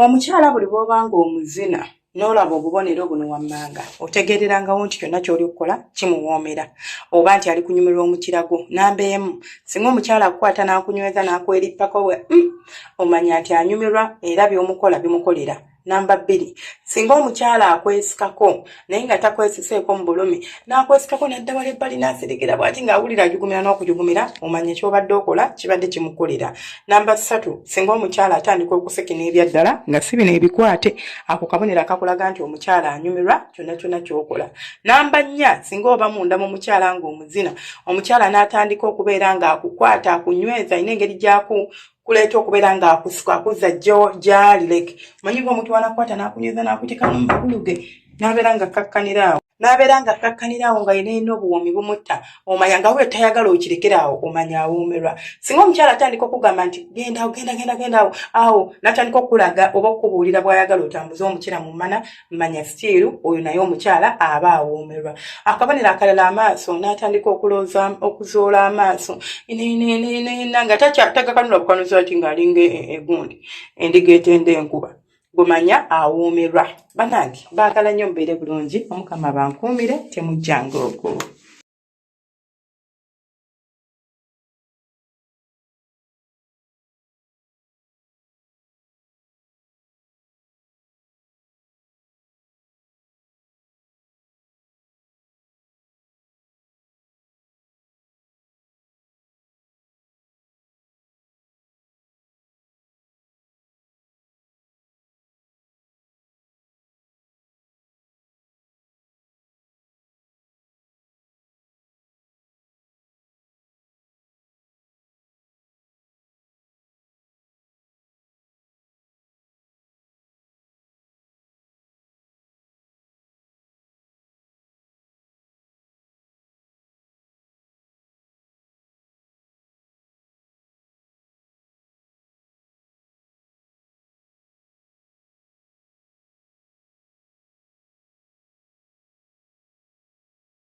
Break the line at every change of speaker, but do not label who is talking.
Omukyala buli bw'obanga omuzina n'olaba obubonero buno wammanga otegeererangawo nti kyonna ky'oli okukola kimuwoomera oba nti ali kunyumirwa omukirago. Namba emu, singa omukyala akukwata n'akunyweza n'akwerippako omanya nti anyumirwa era by'omukola bimukolera. Namba bbiri, singa omukyala akwesikako naye nga takwesiseeko mu bulumi n'akwesikako n'adda wala ebbali n'aserekera bw'ati ng'awulira ajugumira n'okujugumira omanya ky'obadde okola kibadde kimukolera. Namba ssatu, singa omukyala atandika okusekina ebyaddala nga si bino ebikwate, ako kabonero akakulaga nti omukyala anyumirwa kyonna kyonna ky'okola. Namba nnya, singa oba munda mu mukyala ng'omuzina omukyala n'atandika okubeera ng'akukwata akunyweza ayina engeri gy'aku kuleeta okubeera ng'akusika akuzza gy'ali leke manyi ng'omuntu wanakwata n'akunyweza n'akuteeka mu magulu ge n'abeera ng'akkakkaniraawo nga yenna obuwoomi bumutta omanya nga we tayagala okirekeraawo omanya awoomerwa. Singa omukyala atandika okugamba nti genda awo n'atandika okulaga oba okubuulira bw'ayagala otambuze omukira mu mana manya stiiru oyo naye omukyala aba awoomerwa. Akabonero akalala amaaso n'atandika okuzoola amaaso nga tagakanula bukanuzi ati ng'alinga egundi endiga etenda enkuba gumanya awoomerwa. Bannange baagala nnyo mbeere bulungi, Omukama bankuumire temujjanga okwo.